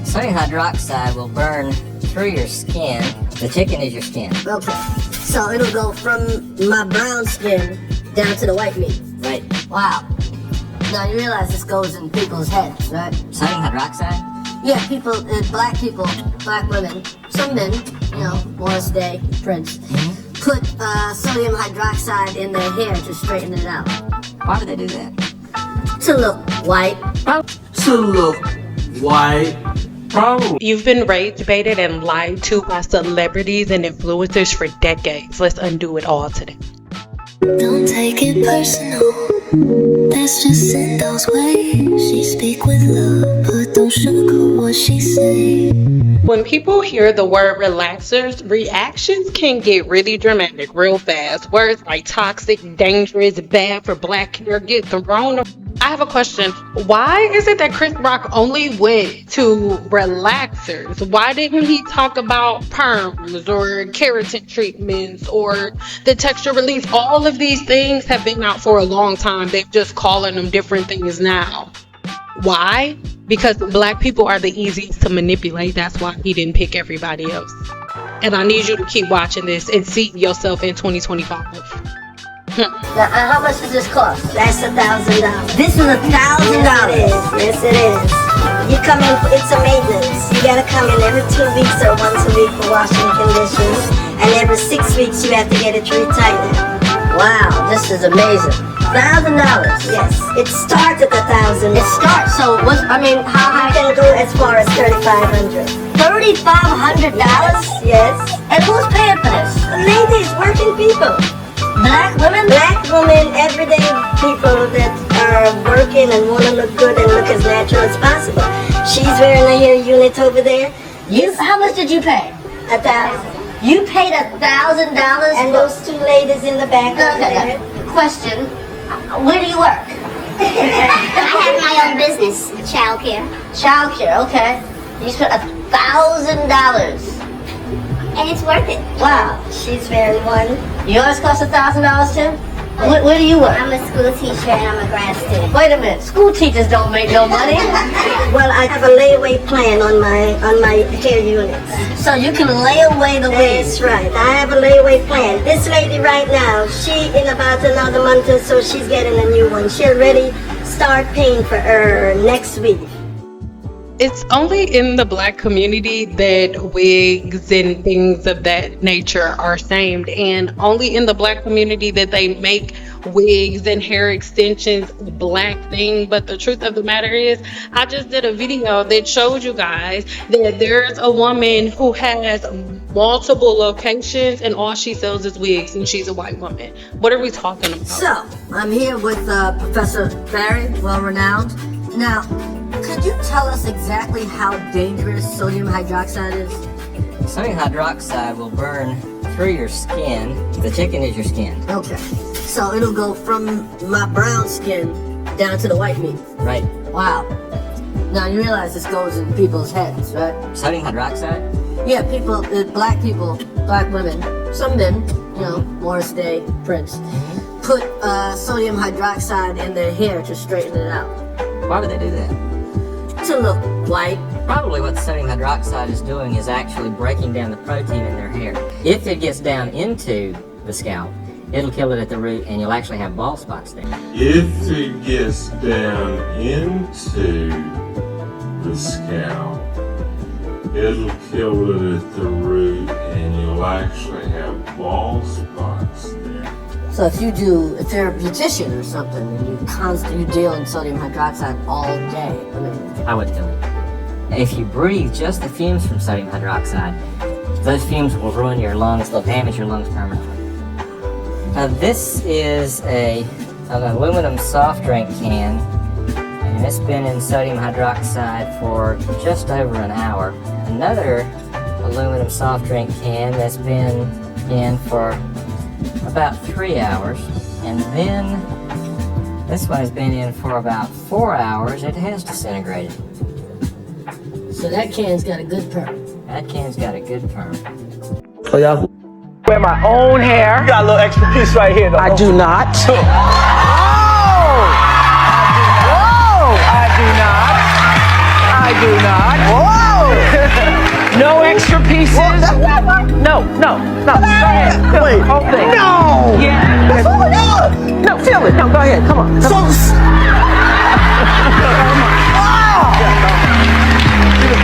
Sodium hydroxide will burn through your skin. The chicken is your skin. Okay. So it'll go from my brown skin down to the white meat. Right. Wow. Now you realize this goes in people's heads, right? Sodium hydroxide? Yeah, people, black women, some men, Morris Day, Prince, put sodium hydroxide in their hair to straighten it out. Why would they do that? To look white. To look white. Probably. You've been raped, baited, and lied to by celebrities and influencers for decades. Let's undo it all today. Don't take it personal. That's just in those ways. She speak with love, but don't sugarcoat what she say. When people hear the word relaxers, reactions can get really dramatic real fast. Words like toxic, dangerous, bad for black hair get thrown. I have a question. Why is it that Chris Rock only went to relaxers? Why didn't he talk about perms or keratin treatments or the texture release? All of these things have been out for a long time. They're just calling them different things now. Why? Because black people are the easiest to manipulate. That's why he didn't pick everybody else. And I need you to keep watching this and see yourself in 2025. Now, how much does this cost? That's $1,000. This is $1,000. Yes, it is. You come in, it's a maintenance. You gotta come in every 2 weeks or once a week for washing conditions. And every 6 weeks you have to get it retightened. Wow, this is amazing. $1,000. Yes, it starts at $1,000. It starts. So how high can it go? As far as $3,500. $3,500? Yes. And who's paying for this? Ladies, working people. Black women? Black women, everyday people that are working and want to look good and look as natural as possible. She's wearing a hair unit over there. How much did you pay? $1,000. You paid $1,000? And those two ladies in the back over there. Question, where do you work? I have my own business, childcare. Childcare, okay. You spent $1,000. And it's worth it. Wow, she's wearing one. Yours cost $1,000 too? Where do you work? I'm a school teacher and I'm a grad student. Wait a minute, school teachers don't make no money. Well, I have a layaway plan on my hair units. So you can lay away the wigs. That's right, I have a layaway plan. This lady right now, she in about another month or so, she's getting a new one. She'll already start paying for her next week. It's only in the black community that wigs and things of that nature are shamed, and only in the black community that they make wigs and hair extensions a black thing. But the truth of the matter is, I just did a video that showed you guys that there's a woman who has multiple locations and all she sells is wigs, and she's a white woman. What are we talking about? So, I'm here with Professor Barry, well-renowned. Now, could you tell us exactly how dangerous sodium hydroxide is? Sodium hydroxide will burn through your skin. The chicken is your skin. Okay. So it'll go from my brown skin down to the white meat. Right. Wow. Now you realize this goes in people's heads, right? Sodium hydroxide? Yeah, black women, some men, Morris Day, Prince, put sodium hydroxide in their hair to straighten it out. Why would they do that? To look white. Probably what sodium hydroxide is doing is actually breaking down the protein in their hair. If it gets down into the scalp, it'll kill it at the root and you'll actually have bald spots there. If it gets down into the scalp, it'll kill it at the root and you'll actually have bald spots there. So if you're a beautician or something and you deal in sodium hydroxide all day, I wouldn't do it. If you breathe just the fumes from sodium hydroxide, those fumes will ruin your lungs, they'll damage your lungs permanently. This is an aluminum soft drink can, and it's been in sodium hydroxide for just over an hour. Another aluminum soft drink can that's been in for about 3 hours, and then this one has been in for about 4 hours. It has disintegrated. So that can's got a good perm. That can's got a good perm. Oh, y'all wear my own hair. You got a little extra piece right here, though. I do not. Oh! I do not. I do not. Whoa! No. Go ahead. Feel it. Whole thing. No. Yeah. That's all it is. No, feel it. No, go ahead. Come on. Come on.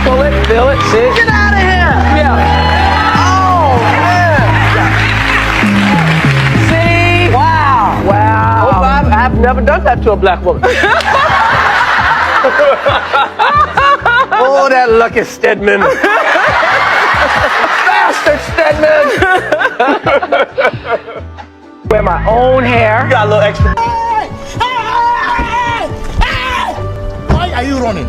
Pull it. Feel it. See? Get out of here. Yeah. Oh, man. See? Wow. Wow. I've never done that to a black woman. Oh, that lucky Stedman. Bastard Stedman. Wear my own hair. You got a little extra. Why are you running?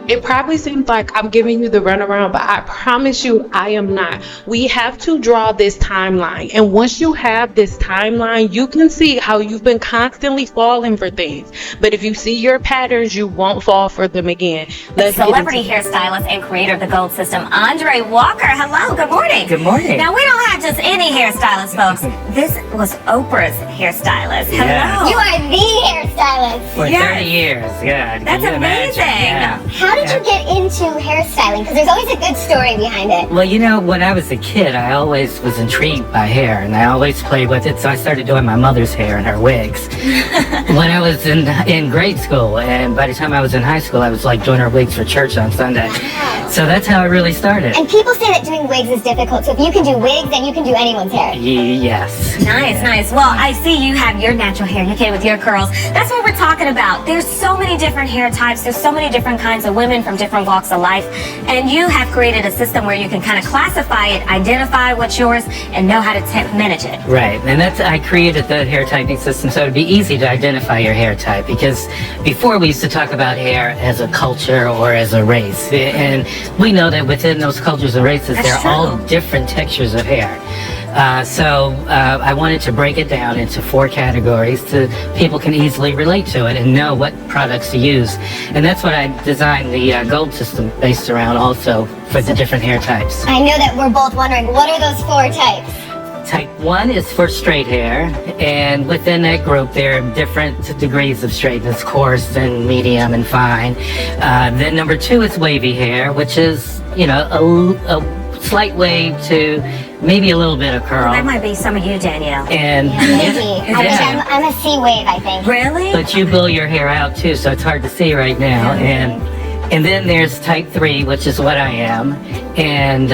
It probably seems like I'm giving you the runaround, but I promise you I am not. We have to draw this timeline. And once you have this timeline, you can see how you've been constantly falling for things. But if you see your patterns, you won't fall for them again. Let's Celebrity hairstylist and creator of the Gold System, Andre Walker. Hello, good morning. Good morning. Now, we don't have just any hairstylist, folks. This was Oprah's hairstylist. Hello. Yeah. You are the hairstylist. For Yes. 30 years, yeah. Can That's you imagine? amazing. Yeah. How did you get into hairstyling? Because there's always a good story behind it. Well, you know, when I was a kid, I always was intrigued by hair, and I always played with it, so I started doing my mother's hair and her wigs. When I was in grade school, and by the time I was in high school, I was like doing her wigs for church on Sunday. Wow. So that's how it really started. And people say that doing wigs is difficult, so if you can do wigs, then you can do anyone's hair. Yes. Nice, nice. Well, I see you have your natural hair. You came with your curls. That's what we're talking about. There's so many different hair types. There's so many different kinds of women from different walks of life. And you have created a system where you can kind of classify it, identify what's yours, and know how to manage it. Right, and I created the hair typing system so it'd be easy to identify your hair type, because before we used to talk about hair as a culture or as a race, and we know that within those cultures and races That's there are all true. different textures of hair. So I wanted to break it down into 4 categories so people can easily relate to it and know what products to use. And that's what I designed the Gold System based around also for the different hair types. I know that we're both wondering, what are those 4 types? Type 1 is for straight hair, and within that group there are different degrees of straightness, coarse and medium and fine. Then number 2 is wavy hair, which is, you know, a slight wave to maybe a little bit of curl. That might be some of you, Danielle. And Maybe. yeah. I'm a C wave, I think. Really? But you blow your hair out too, so it's hard to see right now. And then there's type 3, which is what I am. And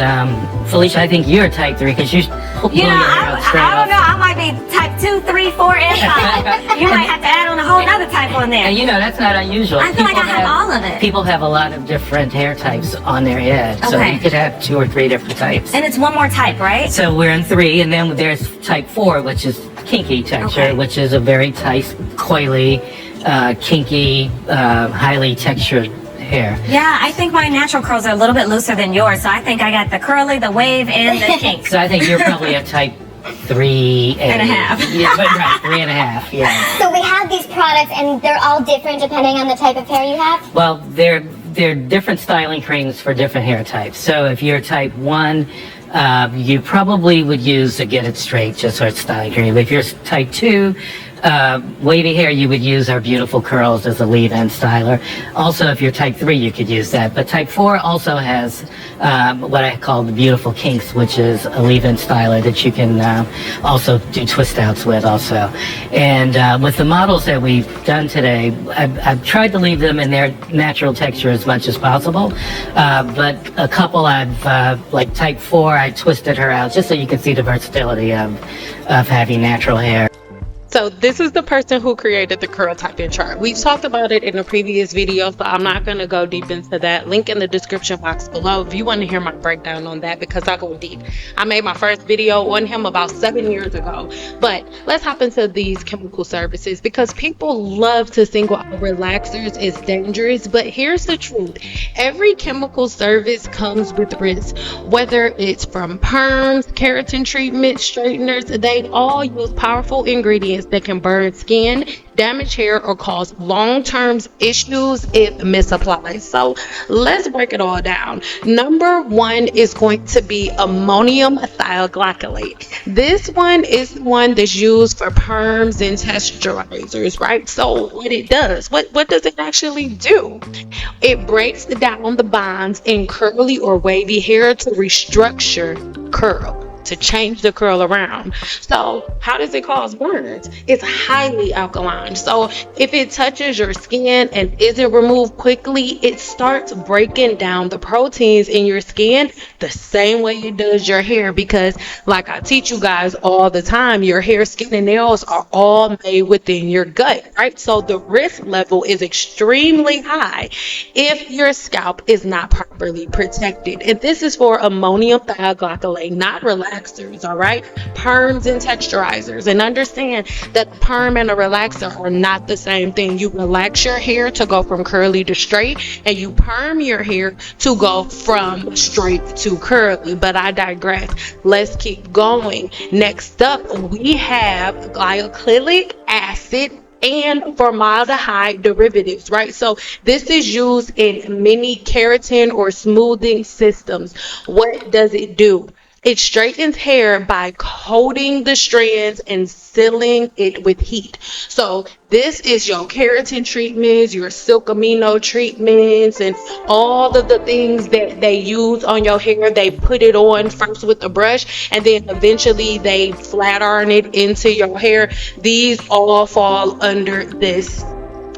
Felicia, I think you're type 3 because you blow You your know, hair out straight I don't know. off. I might be type 2, 3, 4, and 5. You might have to add on a whole other type on there. And you know, that's not unusual. I feel like I have all of it. People have a lot of different hair types on their head. So Okay. you could have 2 or 3 different types. And it's one more type, right? So we're in 3, and then there's type 4, which is kinky texture, Okay. which is a very tight, coily, kinky, highly textured hair. Yeah, I think my natural curls are a little bit looser than yours. So I think I got the curly, the wave, and the kink. So I think you're probably a type 3 And a half. Yeah, but right, 3.5. Yeah. So we have these products, and they're all different depending on the type of hair you have? Well, they're different styling creams for different hair types. So if you're type 1, you probably would use a Get It Straight, just sort of styling cream. If you're type 2, wavy hair, you would use our Beautiful Curls as a leave-in styler. Also, if you're type 3, you could use that. But type 4 also has what I call the Beautiful Kinks, which is a leave-in styler that you can also do twist outs with also. And with the models that we've done today, I've tried to leave them in their natural texture as much as possible. But a couple like type 4, I twisted her out just so you can see the versatility of having natural hair. So this is the person who created the curl typing chart. We've talked about it in a previous video, so I'm not going to go deep into that. Link in the description box below if you want to hear my breakdown on that, because I go deep. I made my first video on him about 7 years ago. But let's hop into these chemical services, because people love to single out relaxers as dangerous. But here's the truth. Every chemical service comes with risk. Whether it's from perms, keratin treatments, straighteners, they all use powerful ingredients that can burn skin, damage hair, or cause long-term issues if misapplied. So let's break it all down. Number 1 is going to be ammonium thioglycolate. This one is the one that's used for perms and texturizers, right? So what it does, what does it actually do? It breaks down the bonds in curly or wavy hair to restructure curl. to change the curl around. So how does it cause burns? It's highly alkaline. So if it touches your skin and isn't removed quickly, it starts breaking down the proteins in your skin the same way it does your hair, because like I teach you guys all the time, your hair, skin, and nails are all made within your gut, right? So the risk level is extremely high if your scalp is not properly protected. And this is for ammonium thioglycolate, not relaxers, all right? Perms and texturizers. And understand that a perm and a relaxer are not the same thing. You relax your hair to go from curly to straight, and you perm your hair to go from straight to curly. But I digress. Let's keep going. Next up, we have glycolic acid and formaldehyde derivatives, right? So this is used in many keratin or smoothing systems. What does it do? It straightens hair by coating the strands and sealing it with heat. So this is your keratin treatments, your silk amino treatments, and all of the things that they use on your hair. They put it on first with a brush, and then eventually they flat iron it into your hair. These all fall under this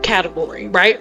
category, right?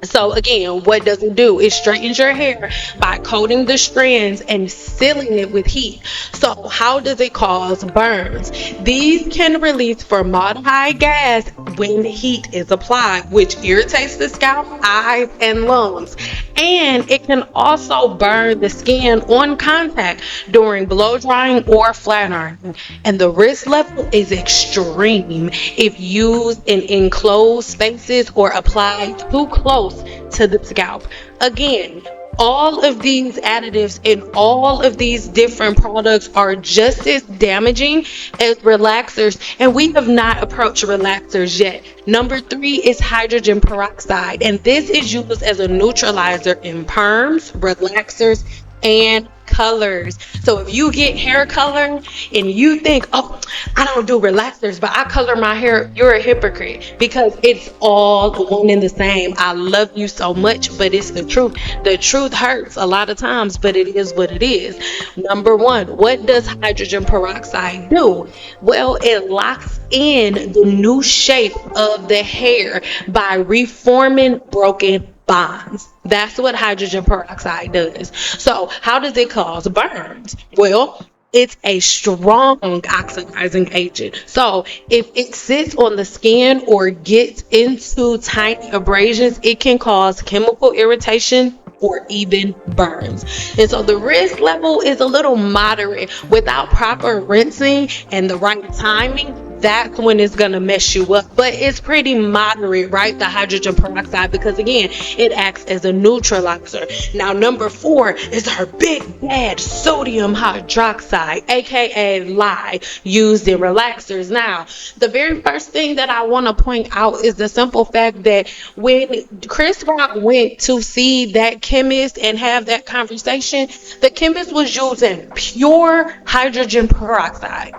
So again, what does it do? It straightens your hair by coating the strands and sealing it with heat. So how does it cause burns? These can release formaldehyde gas when heat is applied, which irritates the scalp, eyes, and lungs. And it can also burn the skin on contact during blow drying or flat ironing. And the risk level is extreme if used in enclosed spaces or applied too close to the scalp. Again, all of these additives and all of these different products are just as damaging as relaxers, and we have not approached relaxers yet. Number 3 is hydrogen peroxide, and this is used as a neutralizer in perms, relaxers, and colors. So if you get hair color and you think, oh, I don't do relaxers, but I color my hair, you're a hypocrite, because it's all one and the same. I love you so much, but it's the truth. The truth hurts a lot of times, but it is what it is. Number 1, what does hydrogen peroxide do? Well, it locks in the new shape of the hair by reforming broken bonds. That's what hydrogen peroxide does. So how does it cause burns? Well, it's a strong oxidizing agent. So if it sits on the skin or gets into tiny abrasions, it can cause chemical irritation or even burns. And so the risk level is a little moderate. Without proper rinsing and the right timing, that's when it's gonna mess you up. But it's pretty moderate, right? The hydrogen peroxide, because again, it acts as a neutralizer. Now, number 4 is our big bad sodium hydroxide, aka lye, used in relaxers. Now, the very first thing that I want to point out is the simple fact that when Chris Rock went to see that chemist and have that conversation, the chemist was using pure sodium hydroxide,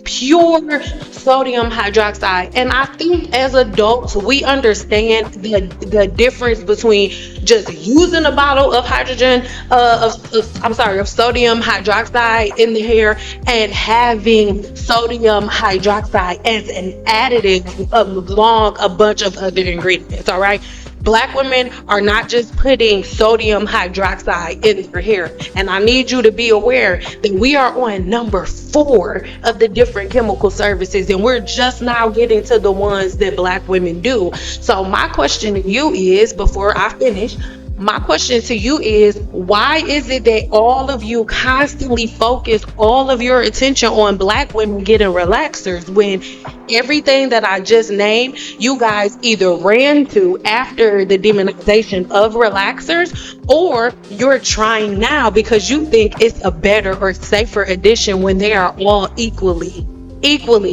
pure sodium hydroxide. And I think as adults, we understand the difference between just using a bottle of of sodium hydroxide in the hair and having sodium hydroxide as an additive along a bunch of other ingredients. All right. Black women are not just putting sodium hydroxide in their hair. And I need you to be aware that we are on number 4 of the different chemical services, and we're just now getting to the ones that Black women do. So my question to you is, before I finish, my question to you is, why is it that all of you constantly focus all of your attention on Black women getting relaxers when everything that I just named, you guys either ran to after the demonization of relaxers, or you're trying now because you think it's a better or safer addition when they are all equally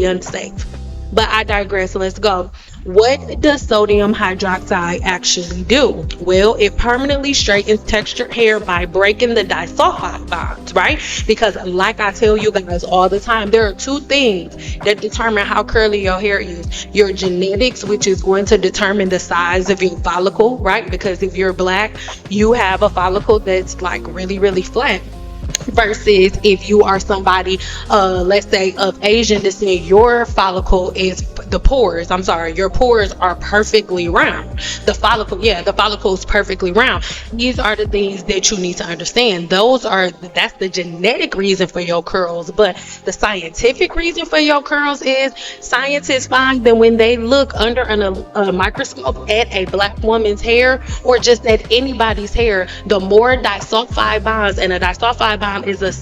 unsafe. But I digress. Let's go. What does sodium hydroxide actually do? Well, it permanently straightens textured hair by breaking the disulfide bonds, right? Because like I tell you guys all the time, there are 2 things that determine how curly your hair is. Your genetics, which is going to determine the size of your follicle, right? Because if you're Black, you have a follicle that's like really, really flat. versus if you are somebody, let's say of Asian descent, your follicle is your pores are perfectly round. The follicle is perfectly round. These are the things that you need to understand. That's the genetic reason for your curls, but the scientific reason for your curls is scientists find that when they look under a microscope at a black woman's hair, or just at anybody's hair, the more disulfide bonds, and a disulfide bond is a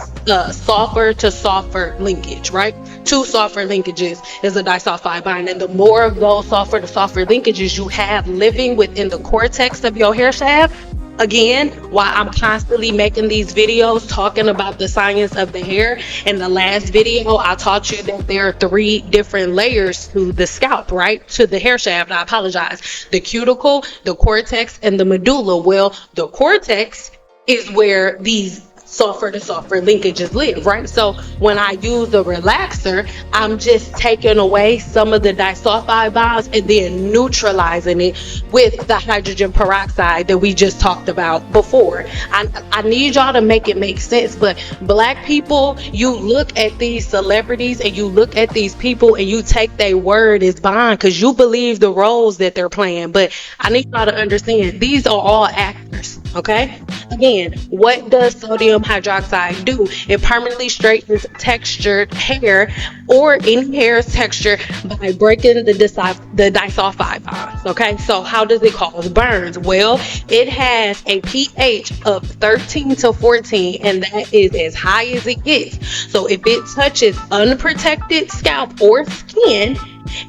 sulfur to sulfur linkage, right? 2 sulfur linkages is a disulfide bond, and the more of those sulfur to sulfur linkages you have living within the cortex of your hair shaft. Again, why I'm constantly making these videos talking about the science of the hair. In the last video, I taught you that there are 3 different layers to the scalp, right? To the hair shaft, I apologize. The cuticle, the cortex, and the medulla. Well, the cortex is where these sulfur to sulfur linkages live, right? So when I use the relaxer, I'm just taking away some of the disulfide bonds and then neutralizing it with the hydrogen peroxide that we just talked about before. I need y'all to make it make sense, but black people, you look at these celebrities and you look at these people and you take their word as bond because you believe the roles that they're playing. But I need y'all to understand, these are all actors, okay? Again, what does sodium hydroxide do? It permanently straightens textured hair or any hair's texture by breaking the disulfide bonds. Okay, so how does it cause burns? Well, it has a pH of 13 to 14, and that is as high as it gets. So if it touches unprotected scalp or skin,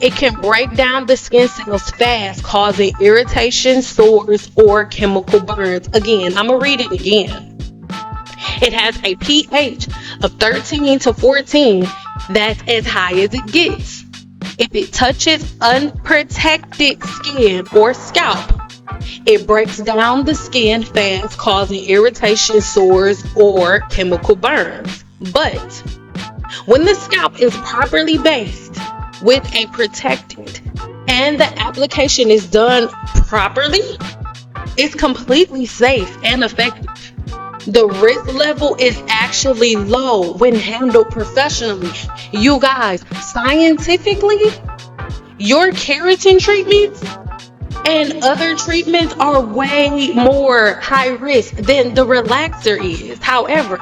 it can break down the skin cells fast, causing irritation, sores, or chemical burns. Again, I'm going to read it again. It has a pH of 13 to 14. That's as high as it gets. If it touches unprotected skin or scalp, it breaks down the skin fast, causing irritation, sores, or chemical burns. But when the scalp is properly based with a protectant and the application is done properly, it's completely safe and effective. The risk level is actually low when handled professionally. You guys, scientifically, your keratin treatments and other treatments are way more high risk than the relaxer is. However,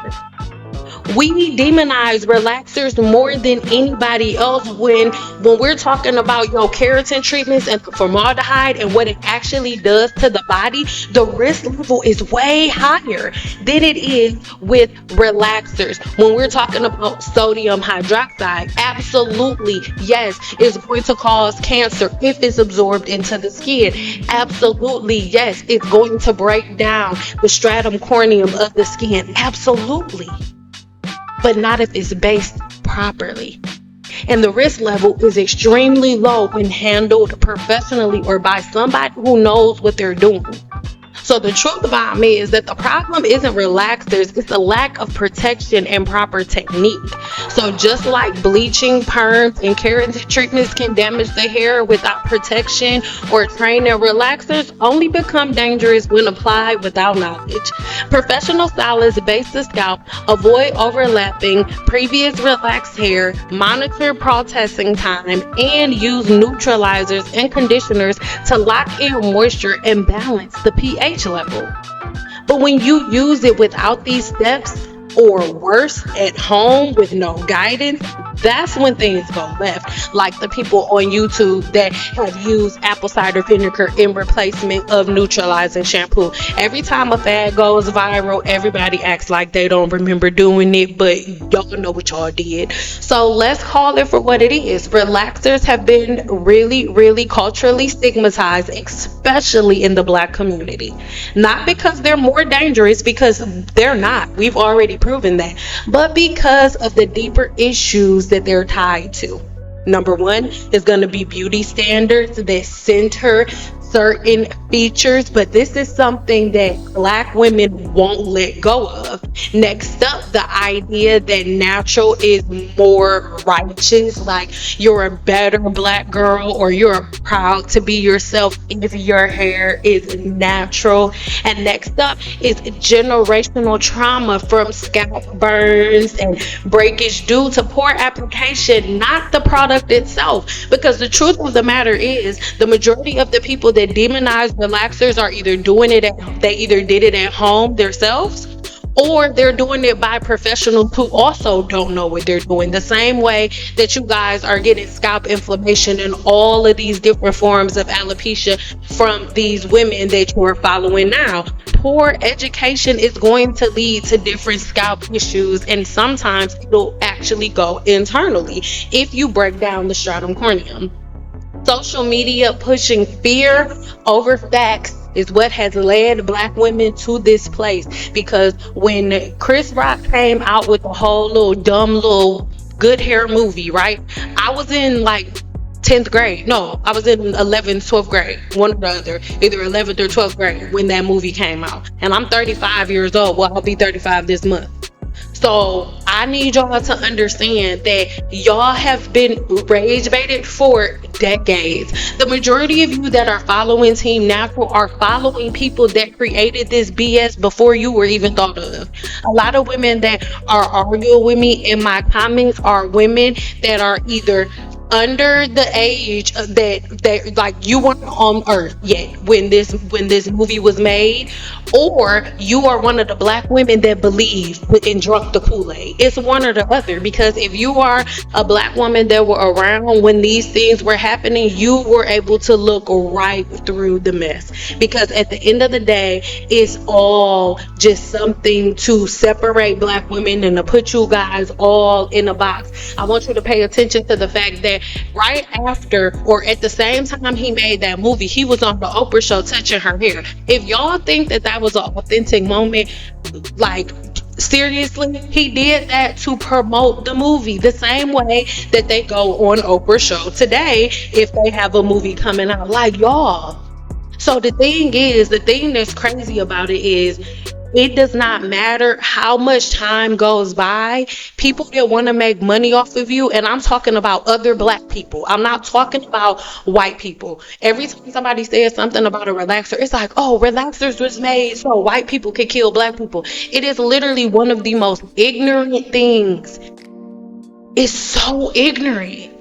we demonize relaxers more than anybody else when we're talking about your keratin treatments and formaldehyde and what it actually does to the body. The risk level is way higher than it is with relaxers. When we're talking about sodium hydroxide, absolutely, yes, it's going to cause cancer if it's absorbed into the skin. Absolutely, yes, it's going to break down the stratum corneum of the skin. Absolutely. But not if it's based properly. And the risk level is extremely low when handled professionally or by somebody who knows what they're doing. So the truth about me is that the problem isn't relaxers, it's a lack of protection and proper technique. So just like bleaching, perms, and keratin treatments can damage the hair without protection or training, relaxers only become dangerous when applied without knowledge. Professional stylists base the scalp, avoid overlapping previous relaxed hair, monitor processing time, and use neutralizers and conditioners to lock in moisture and balance the pH level. But when you use it without these steps, or worse, at home with no guidance, that's when things go left. Like the people on YouTube that have used apple cider vinegar in replacement of neutralizing shampoo. Every time a fad goes viral, everybody acts like they don't remember doing it, but y'all know what y'all did. So let's call it for what it is. Relaxers have been really, really culturally stigmatized, especially in the Black community. Not because they're more dangerous, because they're not. We've already proven that. But because of the deeper issues that they're tied to. Number one is going to be beauty standards that center certain features, but this is something that Black women won't let go of. Next up, the idea that natural is more righteous, like you're a better black girl or you're proud to be yourself if your hair is natural. And next up is generational trauma from scalp burns and breakage due to poor application, not the product itself. Because the truth of the matter is, the majority of the people that demonize relaxers are either they either did it at home themselves, or they're doing it by professionals who also don't know what they're doing. The same way that you guys are getting scalp inflammation and all of these different forms of alopecia from these women that you are following now. Poor education is going to lead to different scalp issues, and sometimes it'll actually go internally if you break down the stratum corneum. Social media pushing fear over facts is what has led black women to this place. Because when Chris Rock came out with the whole little good hair movie, right? I was in like 10th grade. No, I was in 11th, 12th grade. One or the other. Either 11th or 12th grade when that movie came out. And I'm 35 years old. Well, I'll be 35 this month. So I need y'all to understand that y'all have been rage baited for decades. The majority of you that are following Team Natural are following people that created this BS before you were even thought of. A lot of women that are arguing with me in my comments are women that are either under the age that like you weren't on earth yet when this movie was made, or you are one of the black women that believe and drunk the Kool-Aid. It's one or the other. Because if you are a black woman that were around when these things were happening, you were able to look right through the mess. Because at the end of the day, it's all just something to separate black women and to put you guys all in a box. I want you to pay attention to the fact that right after or at the same time he made that movie, he was on the Oprah show touching her hair. If y'all think that was an authentic moment, like seriously, he did that to promote the movie, the same way that they go on Oprah show today if they have a movie coming out, like y'all. So the thing that's crazy about it is, it does not matter how much time goes by. People that want to make money off of you, and I'm talking about other black people. I'm not talking about white people. Every time somebody says something about a relaxer, it's like, oh, relaxers was made so white people could kill black people. It is literally one of the most ignorant things. It's so ignorant.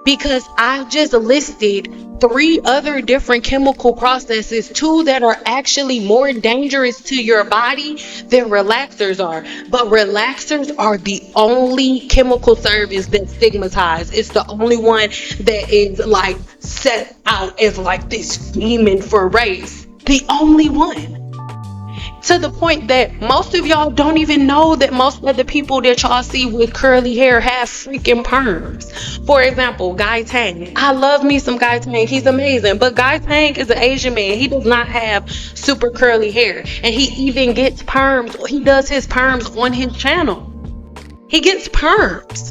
Because I just listed 3 other different chemical processes, 2 that are actually more dangerous to your body than relaxers are. But relaxers are the only chemical service that's stigmatized. It's the only one that is like set out as like this demon for race. The only one. To the point that most of y'all don't even know that most of the people that y'all see with curly hair have freaking perms. For example, Guy Tang. I love me some Guy Tang. He's amazing. But Guy Tang is an Asian man. He does not have super curly hair. And he even gets perms. He does his perms on his channel. He gets perms.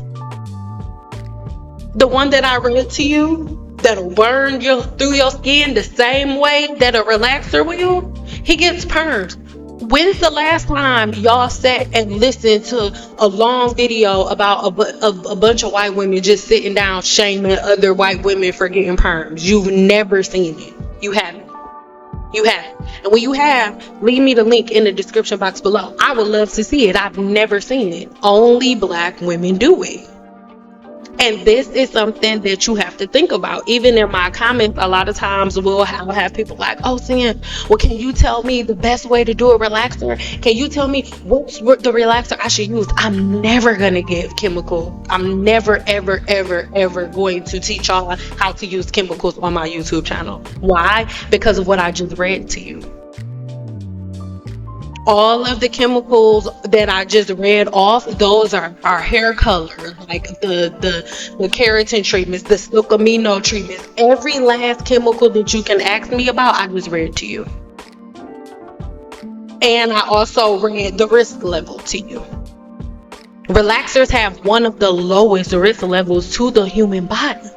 The one that I read to you, that'll burn through your skin the same way that a relaxer will, he gets perms. When's the last time y'all sat and listened to a long video about a bunch of white women just sitting down shaming other white women for getting perms? You've never seen it. You haven't. And when you have, leave me the link in the description box below. I would love to see it. I've never seen it. Only black women do it. And this is something that you have to think about. Even in my comments, a lot of times I'll have people like, oh, Sam, well, can you tell me the best way to do a relaxer? Can you tell me what's the relaxer I should use? I'm never going to give chemical. I'm never, ever, ever, ever going to teach y'all how to use chemicals on my YouTube channel. Why? Because of what I just read to you. All of the chemicals that I just read off, those are hair color, like the keratin treatments, the silk amino treatments. Every last chemical that you can ask me about, I just read to you. And I also read the risk level to you. Relaxers have one of the lowest risk levels to the human body.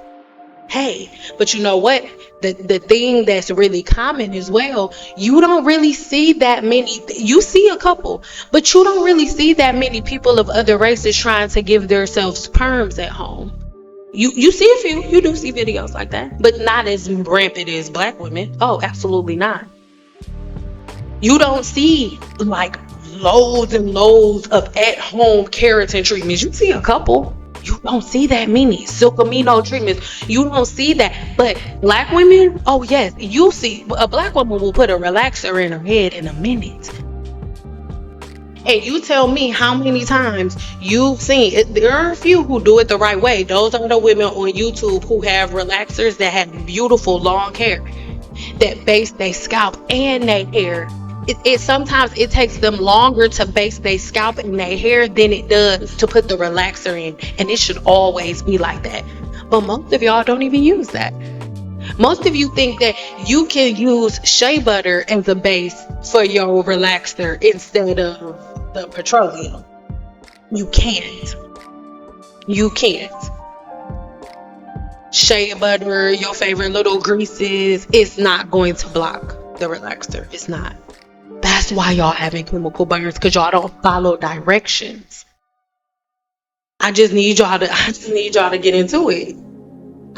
Hey, but you know what? the thing that's really common as well, you don't really see that many. You see a couple, but you don't really see that many people of other races trying to give themselves perms at home. You see a few, you do see videos like that, but not as rampant as black women. Oh, absolutely not. You don't see like loads and loads of at-home keratin treatments. You see a couple. You don't see that many silkamino treatments. You don't see that. But black women, oh yes, you see a black woman will put a relaxer in her head in a minute. And you tell me how many times you've seen it. There are a few who do it the right way. Those are the women on YouTube who have relaxers that have beautiful long hair that base their scalp and their hair. It sometimes it takes them longer to base their scalp and their hair than it does to put the relaxer in, and it should always be like that. But most of y'all don't even use that. Most of you think that you can use shea butter as a base for your relaxer instead of the petroleum. You can't. You can't. Shea butter, your favorite little greases, it's not going to block the relaxer. It's not. That's why y'all having chemical burns, because y'all don't follow directions. I just need y'all to get into it.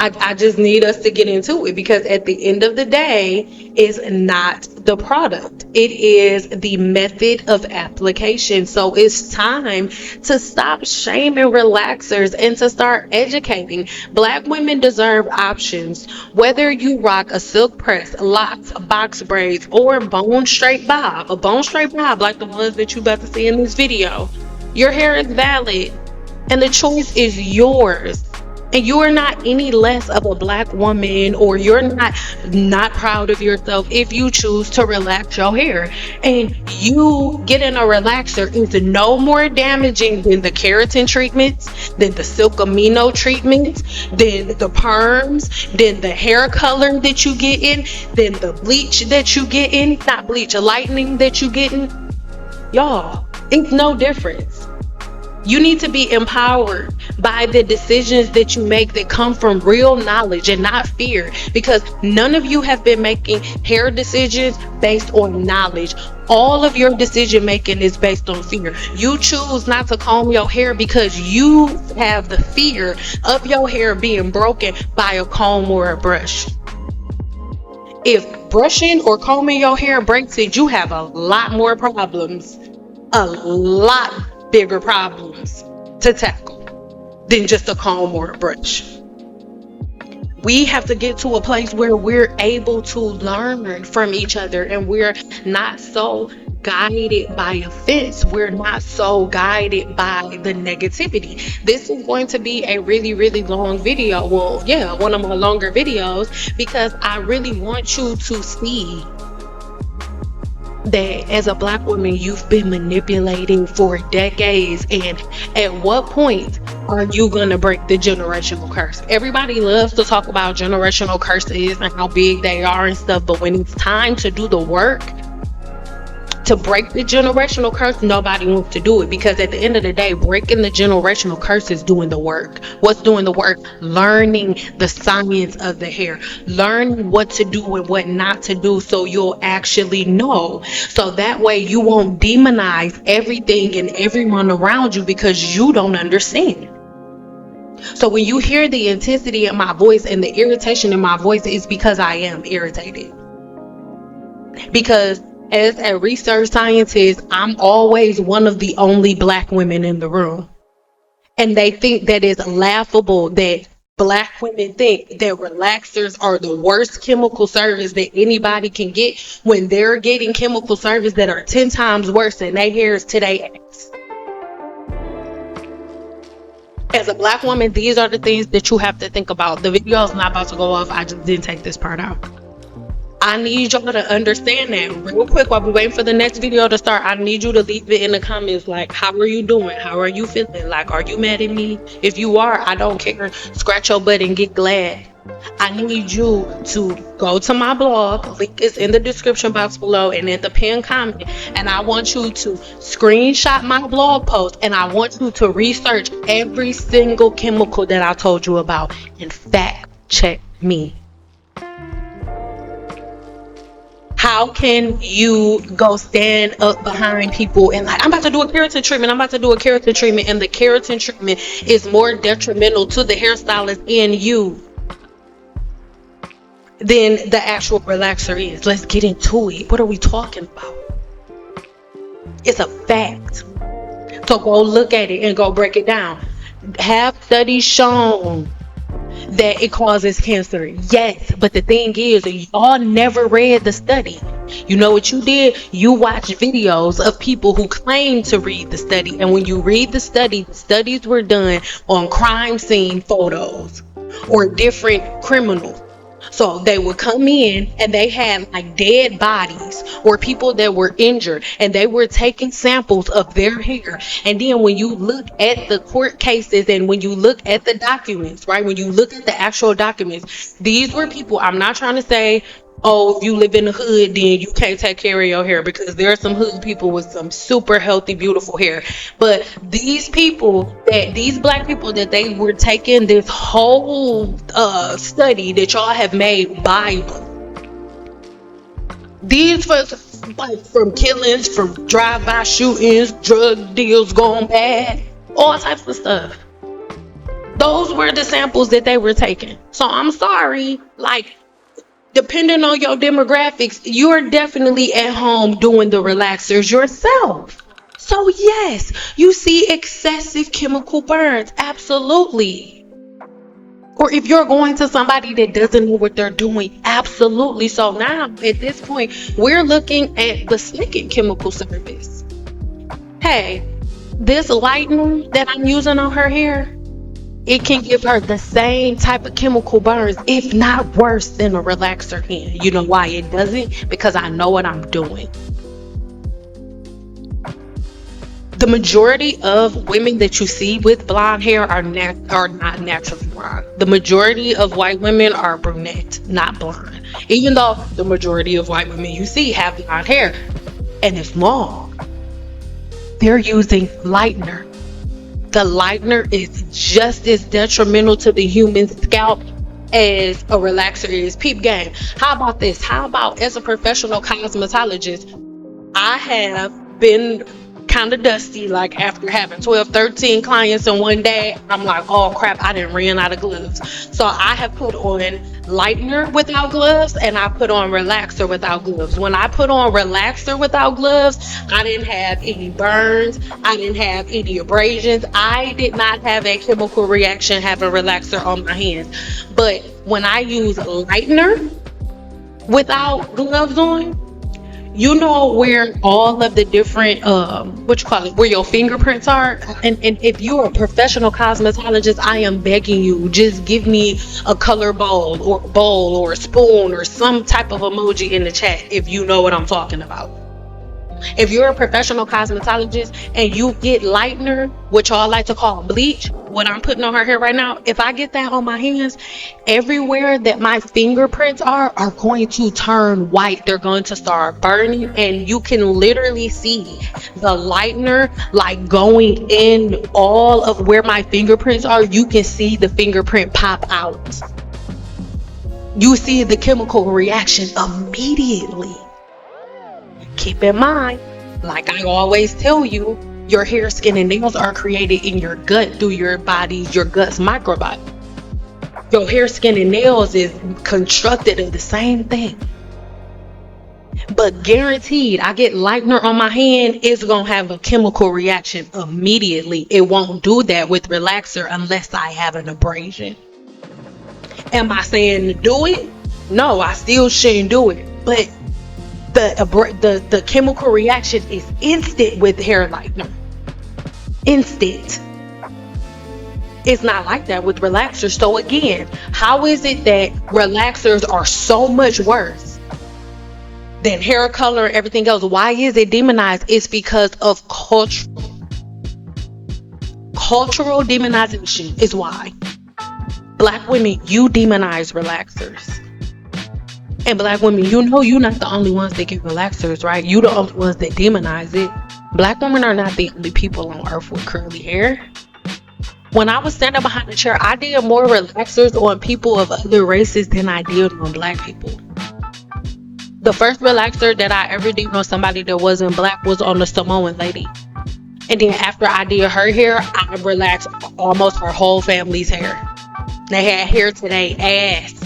I just need us to get into it, because at the end of the day, it's not the product. It is the method of application. So it's time to stop shaming relaxers and to start educating. Black women deserve options. Whether you rock a silk press, locks, box braids, or a bone straight bob like the ones that you about to see in this video, your hair is valid and the choice is yours. And you are not any less of a black woman, or you're not proud of yourself if you choose to relax your hair. And you getting a relaxer is no more damaging than the keratin treatments, than the silkamino treatments, than the perms, than the hair color that you get in, than the bleach that you get in, not bleach, a lightening that you get in. Y'all, it's no difference. You need to be empowered by the decisions that you make that come from real knowledge and not fear, because none of you have been making hair decisions based on knowledge. All of your decision making is based on fear. You choose not to comb your hair because you have the fear of your hair being broken by a comb or a brush. If brushing or combing your hair breaks it, you have a lot more problems, a lot bigger problems to tackle than just a comb or a brush. We have to get to a place where we're able to learn from each other, and we're not so guided by offense. We're not so guided by the negativity. This is going to be a really, really long video. Well, yeah, one of my longer videos, because I really want you to see that as a black woman, you've been manipulating for decades, and at what point are you gonna break the generational curse? Everybody loves to talk about generational curses and how big they are and stuff, but when it's time to do the work to break the generational curse, nobody wants to do it, because at the end of the day, breaking the generational curse is doing the work. What's doing the work? Learning the science of the hair, learn what to do and what not to do, so you'll actually know, so that way you won't demonize everything and everyone around you because you don't understand. So when you hear the intensity in my voice and the irritation in my voice, it's because I am irritated. Because as a research scientist, I'm always one of the only black women in the room. And they think that it's laughable that black women think that relaxers are the worst chemical service that anybody can get, when they're getting chemical service that are 10 times worse than their hairs to their ass. As a black woman, these are the things that you have to think about. The video is not about to go off. I just didn't take this part out. I need y'all to understand that real quick while we're waiting for the next video to start. I need you to leave it in the comments, like, how are you doing? How are you feeling? Like, are you mad at me? If you are, I don't care. Scratch your butt and get glad. I need you to go to my blog. Link is in the description box below and in the pinned comment. And I want you to screenshot my blog post, and I want you to research every single chemical that I told you about and fact check me. How can you go stand up behind people and like, I'm about to do a keratin treatment, and the keratin treatment is more detrimental to the hairstylist and you than the actual relaxer is? Let's get into it. What are we talking about? It's a fact. So go look at it and go break it down. Have studies shown that it causes cancer? Yes, but the thing is, y'all never read the study. You know what you did? You watched videos of people who claim to read the study, and when you read the studies were done on crime scene photos or different criminals. So they would come in and they had like dead bodies or people that were injured, and they were taking samples of their hair. And then when you look at the court cases and when you look at the documents, right? When you look at the actual documents, these were people, I'm not trying to say, oh, if you live in the hood, then you can't take care of your hair, because there are some hood people with some super healthy, beautiful hair. But these black people that they were taking this whole study that y'all have made Bible. These was like from killings, from drive-by shootings, drug deals gone bad, all types of stuff. Those were the samples that they were taking. So I'm sorry, like, depending on your demographics, you're definitely at home doing the relaxers yourself. So yes, you see excessive chemical burns, absolutely. Or if you're going to somebody that doesn't know what they're doing, absolutely. So now at this point, we're looking at the second chemical service. Hey, this lightener that I'm using on her hair, it can give her the same type of chemical burns, if not worse, than a relaxer can. You know why it doesn't? Because I know what I'm doing. The majority of women that you see with blonde hair are not naturally blonde. The majority of white women are brunette, not blonde. Even though the majority of white women you see have blonde hair and it's long, they're using lightener. The lightener is just as detrimental to the human scalp as a relaxer is. Peep game. How about this? How about, as a professional cosmetologist, I have been kind of dusty, like after having 12-13 clients in one day, I'm like, oh crap, I didn't run out of gloves. So I have put on lightener without gloves, and I put on relaxer without gloves. When I put on relaxer without gloves, I didn't have any burns, I didn't have any abrasions, I did not have a chemical reaction having relaxer on my hands. But when I use lightener without gloves on, you know where all of the different where your fingerprints are. And if you're a professional cosmetologist, I am begging you, just give me a color bowl or a spoon or some type of emoji in the chat if you know what I'm talking about. If you're a professional cosmetologist and you get lightener, which y'all like to call bleach, what I'm putting on her hair right now, if I get that on my hands, everywhere that my fingerprints are going to turn white. They're going to start burning, and you can literally see the lightener like going in all of where my fingerprints are. You can see the fingerprint pop out. You see the chemical reaction immediately. Keep in mind, like I always tell you, your hair, skin, and nails are created in your gut through your gut's microbiome. Your hair, skin, and nails is constructed of the same thing. But guaranteed, I get lightener on my hand, it's going to have a chemical reaction immediately. It won't do that with relaxer unless I have an abrasion. Am I saying to do it? No, I still shouldn't do it. But the chemical reaction is instant with hair lightener. Instant. It's not like that with relaxers. So again, how is it that relaxers are so much worse than hair color and everything else? Why is it demonized? It's because of cultural demonization is why. Black women, you demonize relaxers. And black women, you know you're not the only ones that get relaxers, right? You the only ones that demonize it. Black women are not the only people on earth with curly hair. When I was standing behind the chair, I did more relaxers on people of other races than I did on black people. The first relaxer that I ever did on somebody that wasn't black was on the Samoan lady. And then after I did her hair, I relaxed almost her whole family's hair. They had hair to their ass.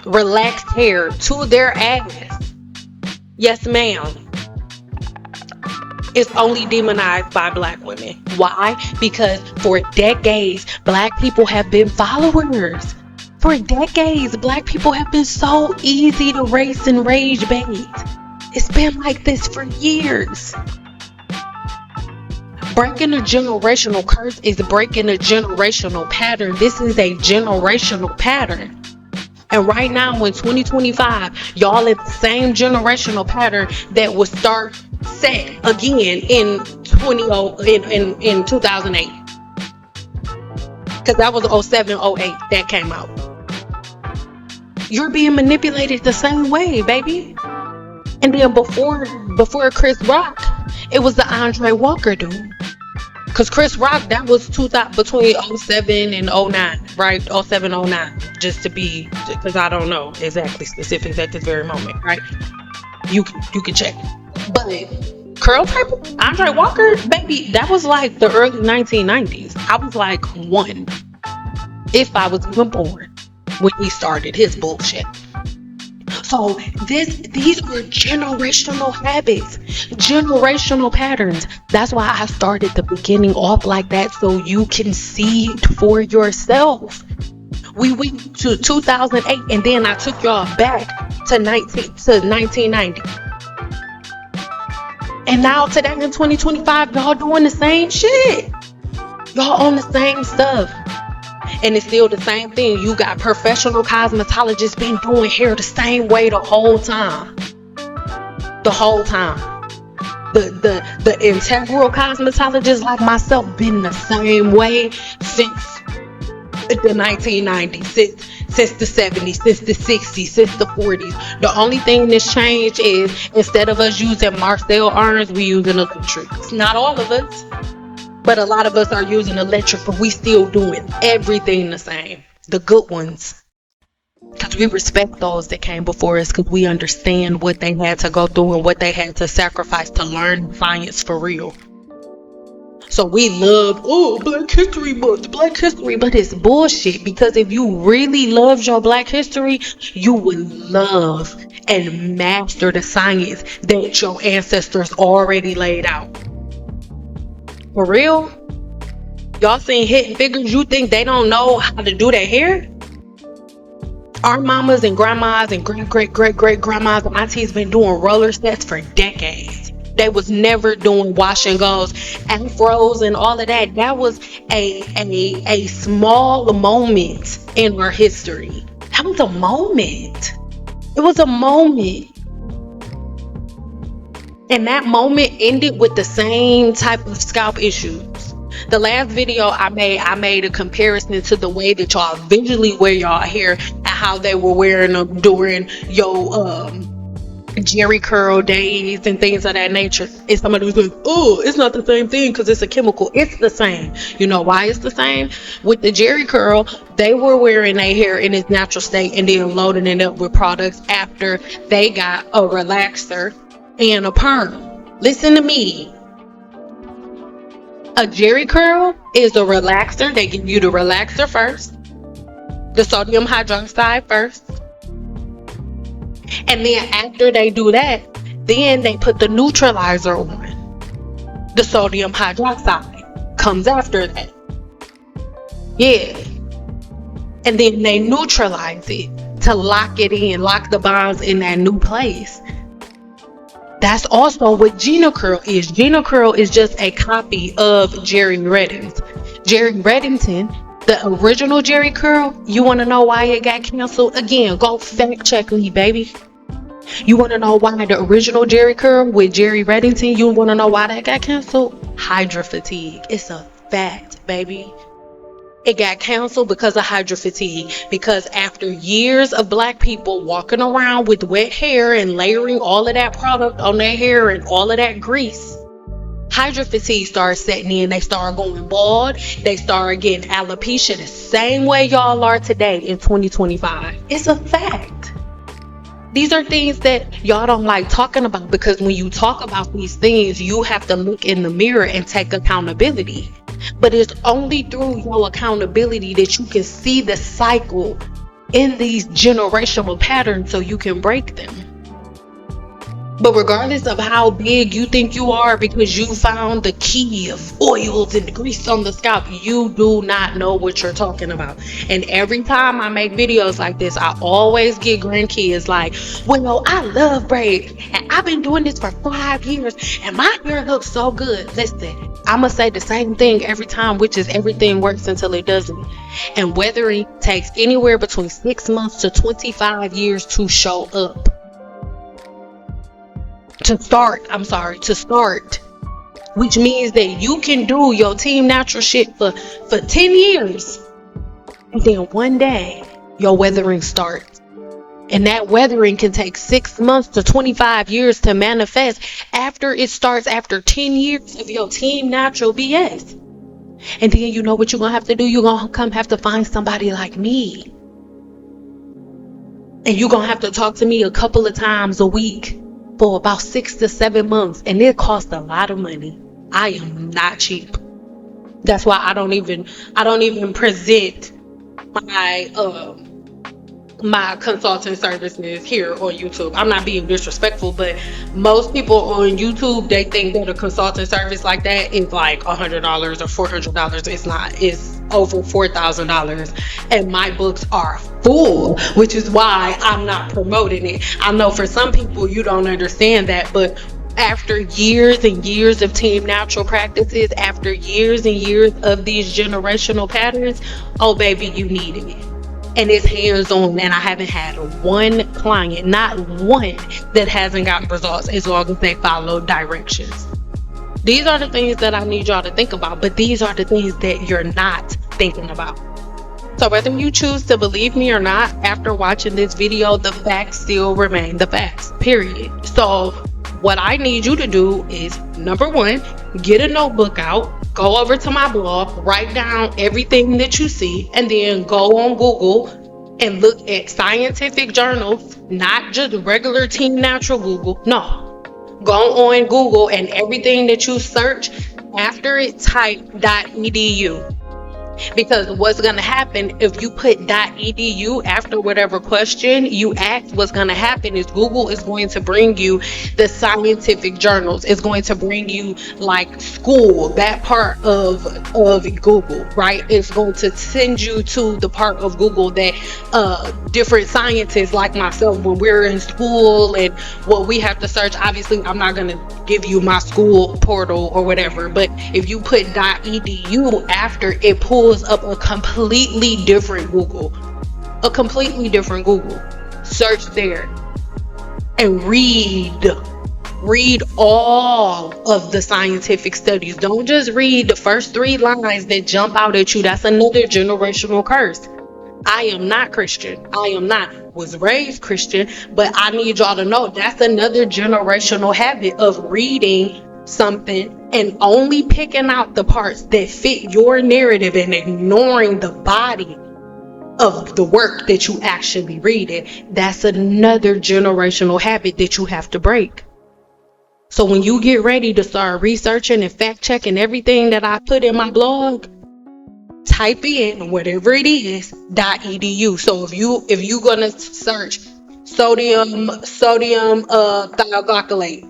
Relaxed hair to their ass. Yes, ma'am. It's only demonized by black women. Why? Because for decades, black people have been followers. For decades, black people have been so easy to race and rage bait. It's been like this for years. Breaking a generational curse is breaking a generational pattern. This is a generational pattern. And right now in 2025, y'all in the same generational pattern that was set again in 2008. Because that was 07, 08 that came out. You're being manipulated the same way, baby. And then before Chris Rock, it was the Andre Walker dude. Because Chris Rock, that was between 07 and 09, right? 07, 09. Just to be, because I don't know exactly specifics at this very moment, right? You can check. But curl type, Andre Walker, baby, that was like the early 1990s. I was like 1, if I was even born, when he started his bullshit. So these are generational habits, generational patterns. That's why I started the beginning off like that, so you can see it for yourself. We went to 2008, and then I took y'all back to 1990. And now today in 2025, y'all doing the same shit. Y'all on the same stuff. And it's still the same thing. You got professional cosmetologists been doing hair the same way the whole time. The whole time. The integral cosmetologists like myself been the same way since the 1990s, since the 70s, since the 60s, since the 40s. The only thing that's changed is instead of us using Marcel irons, we using electric. Not all of us. But a lot of us are using electric, but we still doing everything the same. The good ones. Because we respect those that came before us, because we understand what they had to go through and what they had to sacrifice to learn science for real. So we love, Black History Month, Black History, but it's bullshit. Because if you really loved your Black history, you would love and master the science that your ancestors already laid out. For real? Y'all seen Hidden Figures? You think they don't know how to do their hair? Our mamas and grandmas and great-great-great-great-grandmas and aunties been doing roller sets for decades. They was never doing wash and goes, afros and all of that. That was a small moment in our history. That was a moment. It was a moment. And that moment ended with the same type of scalp issues. The last video I made a comparison to the way that y'all visually wear y'all hair and how they were wearing them during your Jerry curl days and things of that nature. And somebody was like, it's not the same thing because it's a chemical. It's the same. You know why it's the same? With the Jerry curl, they were wearing their hair in its natural state and then loading it up with products after they got a relaxer and a perm. Listen to me. A Jerry curl is a relaxer. They give you the relaxer first, the sodium hydroxide first, and then after they do that, then they put the neutralizer on. The sodium hydroxide comes after that. Yeah. And then they neutralize it to lock it in, lock the bonds in that new place. That's also what Gina Curl is. Gina Curl is just a copy of Jerry Redding's. Jerry Reddington, the original Jerry Curl, you want to know why it got canceled? Again, go fact check me, baby. You want to know why the original Jerry Curl with Jerry Reddington, you want to know why that got canceled? Hydra fatigue. It's a fact, baby. It got canceled because of hydra fatigue. Because after years of black people walking around with wet hair and layering all of that product on their hair and all of that grease, hydra fatigue started setting in. They started going bald. They started getting alopecia the same way y'all are today in 2025. It's a fact. These are things that y'all don't like talking about, because when you talk about these things, you have to look in the mirror and take accountability. But it's only through your accountability that you can see the cycle in these generational patterns so you can break them. But regardless of how big you think you are, because you found the key of oils and grease on the scalp, you do not know what you're talking about. And every time I make videos like this, I always get grandkids like, well, I love braids and I've been doing this for 5 years and my hair looks so good. Listen, I'm gonna say the same thing every time, which is everything works until it doesn't. And weathering takes anywhere between 6 months to 25 years to show up. To start, which means that you can do your Team Natural shit for 10 years, and then one day your weathering starts. And that weathering can take 6 months to 25 years to manifest after it starts, after 10 years of your Team Natural BS. And then you know what you're gonna have to do? You're gonna have to find somebody like me, and you're gonna have to talk to me a couple of times a week for about 6 to 7 months, and it costs a lot of money. I am not cheap. That's why I don't even present my consulting services here on YouTube. I'm not being disrespectful, but most people on YouTube, they think that a consulting service like that is like $100 or $400. It's not. It's over $4,000, and my books are full, which is why I'm not promoting it. I know for some people you don't understand that, but after years and years of Team Natural practices, after years and years of these generational patterns, oh baby, you need it. And it's hands-on, and I haven't had one client, not one, that hasn't gotten results as long as they follow directions. These are the things that I need y'all to think about, but these are the things that you're not thinking about. So whether you choose to believe me or not, after watching this video, the facts still remain the facts, period. So what I need you to do is, number one, get a notebook out, go over to my blog, write down everything that you see, and then go on Google and look at scientific journals, not just regular Team Natural Google. No, go on Google, and everything that you search, after it, type .edu. Because what's going to happen if you put .edu after whatever question you ask, what's going to happen is Google is going to bring you the scientific journals. It's going to bring you like school, that part of Google, right? It's going to send you to the part of Google that different scientists like myself, when we're in school and what we have to search. Obviously, I'm not going to give you my school portal or whatever, but if you put .edu after, it pulls up a completely different Google. Search there and read all of the scientific studies. Don't just read the first 3 lines that jump out at you. That's another generational curse. I am not Christian. Was raised Christian, but I need y'all to know that's another generational habit of reading something and only picking out the parts that fit your narrative and ignoring the body of the work that you actually read it. That's another generational habit that you have to break. So when you get ready to start researching and fact checking everything that I put in my blog, type in whatever it is .edu. So if you're gonna search sodium thioglycolate,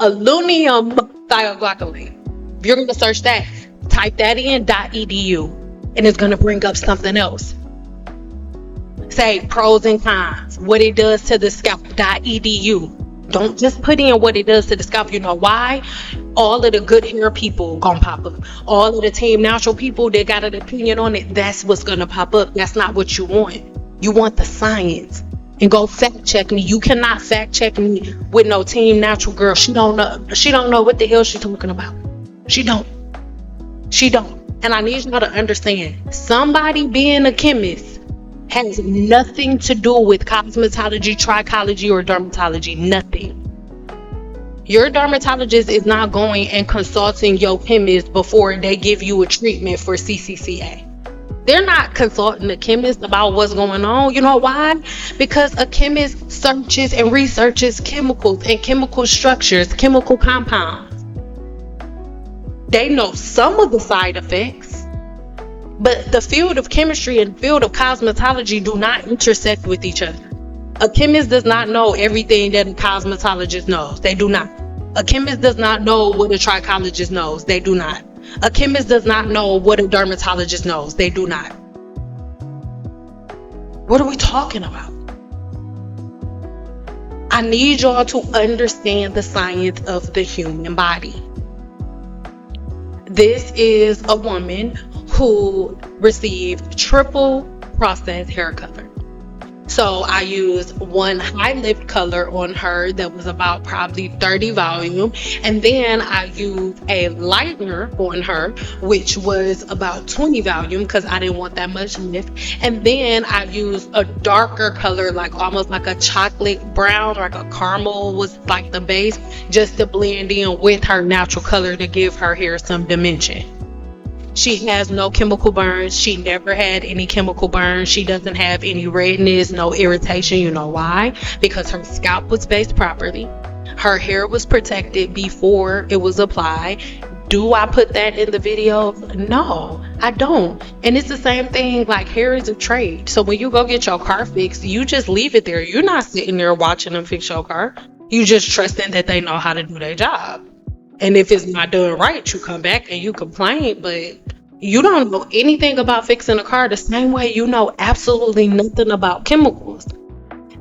ammonium thioglycolate, if you're gonna search that, type that in .edu, and it's gonna bring up something else. Say pros and cons, what it does to the scalp .edu. Don't just put in what it does to the scalp. You know why? All of the good hair people gonna pop up. All of the Team Natural people that got an opinion on it, that's what's gonna pop up. That's not what you want. You want the science. And go fact check me. You cannot fact check me with no Team Natural girl. She don't know what the hell she's talking about. She don't. And I need y'all to understand, somebody being a chemist has nothing to do with cosmetology, trichology, or dermatology. Nothing. Your dermatologist is not going and consulting your chemist before they give you a treatment for CCCA. They're not consulting a chemist about what's going on. You know why? Because a chemist searches and researches chemicals and chemical structures, chemical compounds. They know some of the side effects, but the field of chemistry and field of cosmetology do not intersect with each other. A chemist does not know everything that a cosmetologist knows. They do not. A chemist does not know what a trichologist knows. They do not. A chemist does not know what a dermatologist knows. They do not. What are we talking about? I need y'all to understand the science of the human body. This is a woman who received triple processed hair color. So I used one high lift color on her that was about probably 30 volume. And then I used a lightener on her, which was about 20 volume because I didn't want that much lift. And then I used a darker color, like almost like a chocolate brown, like a caramel was like the base, just to blend in with her natural color to give her hair some dimension. She has no chemical burns. She never had any chemical burns. She doesn't have any redness, no irritation. You know why? Because her scalp was based properly. Her hair was protected before it was applied. Do I put that in the video? No, I don't. And it's the same thing, like hair is a trade. So when you go get your car fixed, you just leave it there. You're not sitting there watching them fix your car. You just trusting that they know how to do their job. And if it's not done right, you come back and you complain, but you don't know anything about fixing a car the same way you know absolutely nothing about chemicals.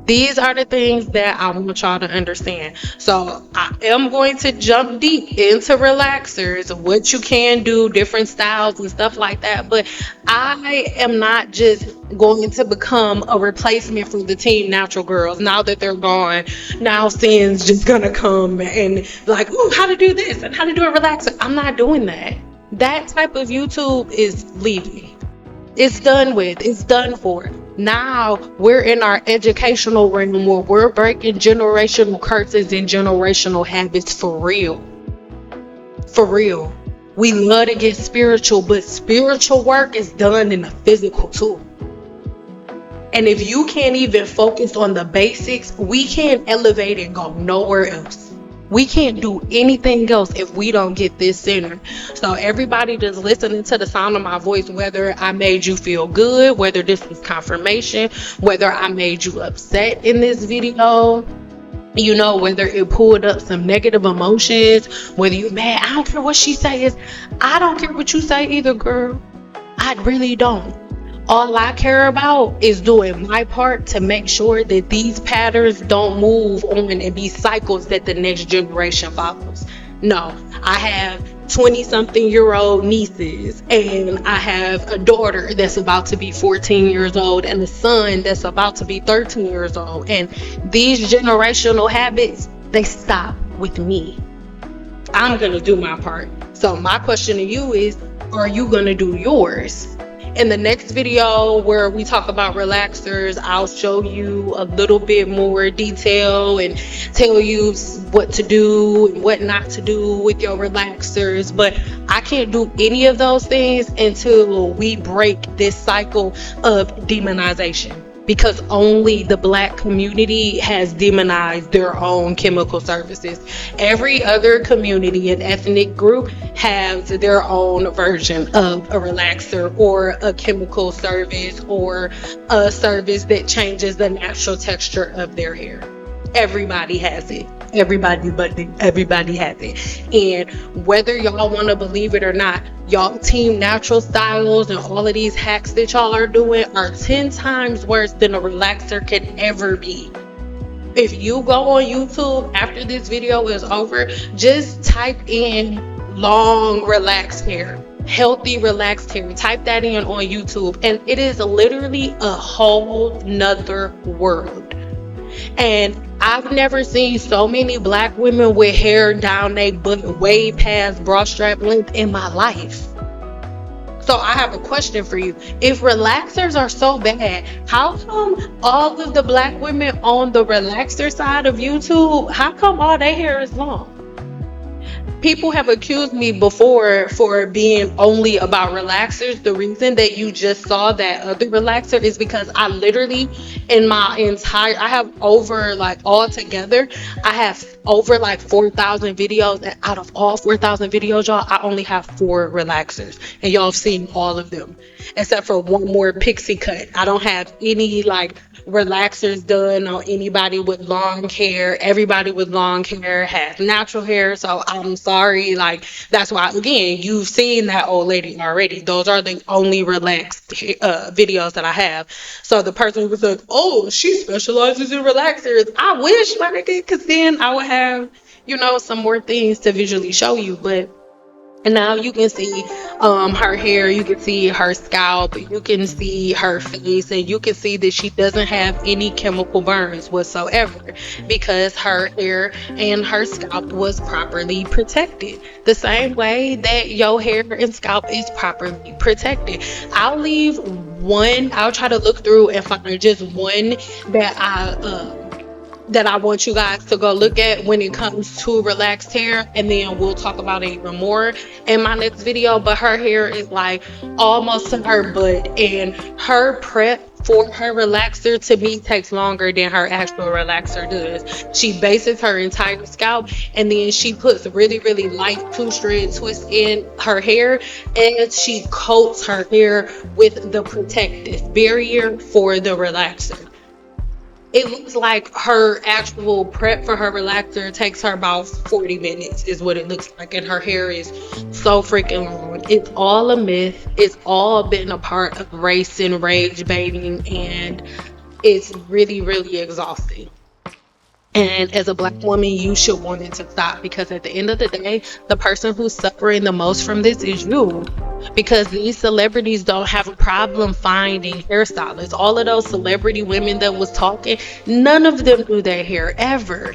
These are the things that I want y'all to understand. So I am going to jump deep into relaxers, what you can do, different styles and stuff like that. But I am not just going to become a replacement for the Team Natural Girls. Now that they're gone, now Sin's just gonna come and like, oh, how to do this and how to do a relaxer. I'm not doing that. That type of YouTube is leaving. It's done with. It's done for. Now we're in our educational realm where we're breaking generational curses and generational habits for real. For real. We love to get spiritual, but spiritual work is done in the physical too. And if you can't even focus on the basics, we can't elevate and go nowhere else. We can't do anything else if we don't get this centered. So everybody that's listening to the sound of my voice, whether I made you feel good, whether this was confirmation, whether I made you upset in this video, you know, whether it pulled up some negative emotions, whether you mad, I don't care what she says. I don't care what you say either, girl. I really don't. All I care about is doing my part to make sure that these patterns don't move on and be cycles that the next generation follows. No, I have 20-something-year-old nieces, and I have a daughter that's about to be 14 years old and a son that's about to be 13 years old. And these generational habits, they stop with me. I'm going to do my part. So my question to you is, are you going to do yours? In the next video where we talk about relaxers, I'll show you a little bit more detail and tell you what to do and what not to do with your relaxers. But I can't do any of those things until we break this cycle of demonization. Because only the Black community has demonized their own chemical services. Every other community and ethnic group has their own version of a relaxer or a chemical service or a service that changes the natural texture of their hair. Everybody has it. Everybody has it. And whether y'all want to believe it or not, y'all Team Natural Styles and all of these hacks that y'all are doing are 10 times worse than a relaxer can ever be. If you go on YouTube after this video is over, just type in long relaxed hair, healthy relaxed hair. Type that in on YouTube, and it is literally a whole nother world. And I've never seen so many Black women with hair down their butt way past bra strap length in my life. So I have a question for you. If relaxers are so bad, how come all of the Black women on the relaxer side of YouTube, how come all their hair is long? people have accused me before for being only about relaxers. The reason that you just saw that other relaxer is because I literally, in my entire, I have over like altogether, I have over like 4,000 videos, and out of all 4,000 videos, y'all, I only have 4 relaxers, and y'all have seen all of them except for one more pixie cut. I don't have any like relaxers done on anybody with long hair. Everybody with long hair has natural hair, so I'm sorry. Like, that's why, again, you've seen that old lady already. Those are the only relaxed videos that I have. So the person was like, oh, she specializes in relaxers. I wish, my nigga, because then I would have, some more things to visually show you. But and now you can see her hair, you can see her scalp, you can see her face, and you can see that she doesn't have any chemical burns whatsoever because her hair and her scalp was properly protected. The same way that your hair and scalp is properly protected. I'll try to look through and find just one that I want you guys to go look at when it comes to relaxed hair, and then we'll talk about it even more in my next video. But her hair is like almost to her butt, and her prep for her relaxer to me takes longer than her actual relaxer does. She bases her entire scalp, and then she puts really, really light 2-strand twists in her hair, and she coats her hair with the protective barrier for the relaxer. It looks like her actual prep for her relaxer takes her about 40 minutes is what it looks like, and her hair is so freaking long. It's all a myth. It's all been a part of race and rage baiting, and it's really, really exhausting. And as a Black woman, you should want it to stop, because at the end of the day, the person who's suffering the most from this is you. Because these celebrities don't have a problem finding hairstylists. All of those celebrity women that was talking, none of them do their hair ever.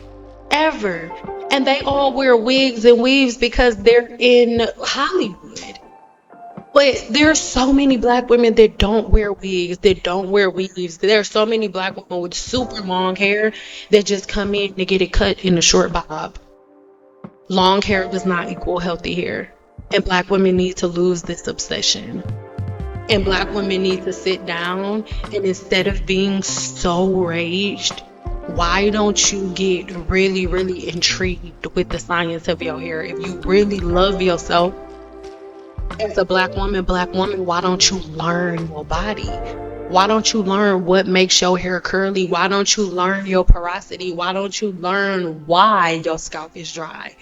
And they all wear wigs and weaves because they're in Hollywood. But there are so many Black women that don't wear wigs, that don't wear weaves. There are so many Black women with super long hair that just come in to get it cut in a short bob. Long hair does not equal healthy hair. And Black women need to lose this obsession. And Black women need to sit down, and instead of being so raged, why don't you get really, really intrigued with the science of your hair? If you really love yourself as a Black woman, why don't you learn your body? Why don't you learn what makes your hair curly? Why don't you learn your porosity? Why don't you learn why your scalp is dry?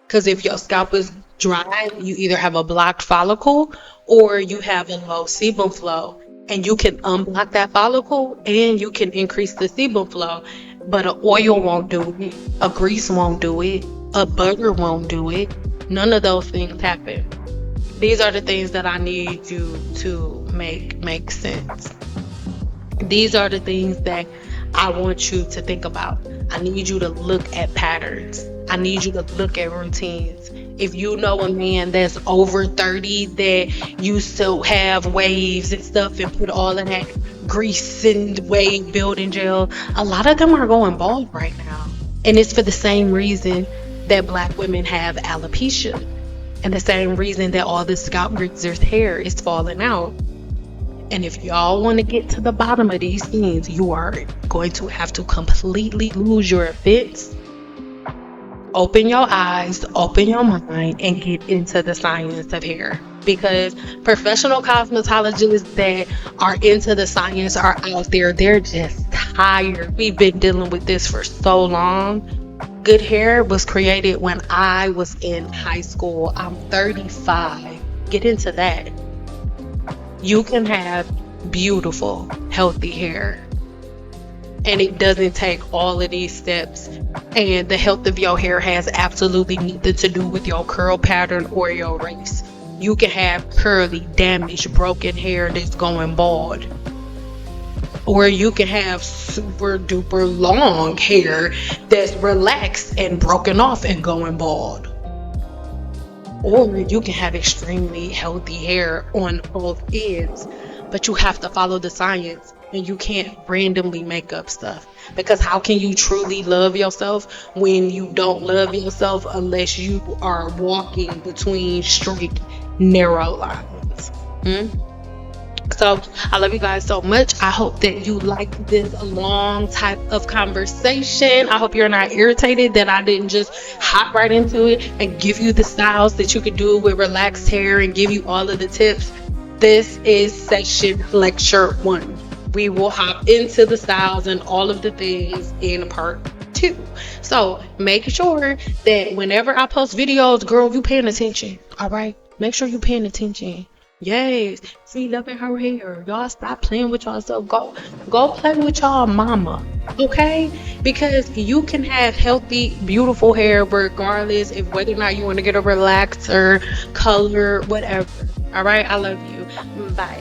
Because if your scalp is dry, you either have a blocked follicle or you have a low sebum flow. And you can unblock that follicle and you can increase the sebum flow. But an oil won't do it. A grease won't do it. A butter won't do it. None of those things happen. These are the things that I need you to make sense. These are the things that I want you to think about. I need you to look at patterns. I need you to look at routines. If you know a man that's over 30 that used to have waves and stuff and put all of that grease and wave building gel, a lot of them are going bald right now. And it's for the same reason that Black women have alopecia. And the same reason that all the scalp greasers' hair is falling out. And if y'all want to get to the bottom of these things, you are going to have to completely lose your offense. Open your eyes, open your mind, and get into the science of hair. Because professional cosmetologists that are into the science are out there. They're just tired. We've been dealing with this for so long. Good hair was created when I was in high school. I'm 35. Get into that. You can have beautiful, healthy hair. And it doesn't take all of these steps. And the health of your hair has absolutely nothing to do with your curl pattern or your race. You can have curly, damaged, broken hair that's going bald. Or you can have super duper long hair that's relaxed and broken off and going bald. Or you can have extremely healthy hair on both ends. But you have to follow the science. and you can't randomly make up stuff. Because how can you truly love yourself when you don't love yourself unless you are walking between straight, narrow lines? So I love you guys so much. I hope that you liked this long type of conversation. I hope you're not irritated that I didn't just hop right into it and give you the styles that you could do with relaxed hair and give you all of the tips. This is session lecture 1. We will hop into the styles and all of the things in part 2. So make sure that whenever I post videos, girl, you paying attention. All right, make sure you paying attention. Yes, she loving her hair. Y'all stop playing with yourself. Go play with y'all mama, okay? Because you can have healthy, beautiful hair regardless of whether or not you want to get a relaxer, color, whatever. All right, I love you. Bye.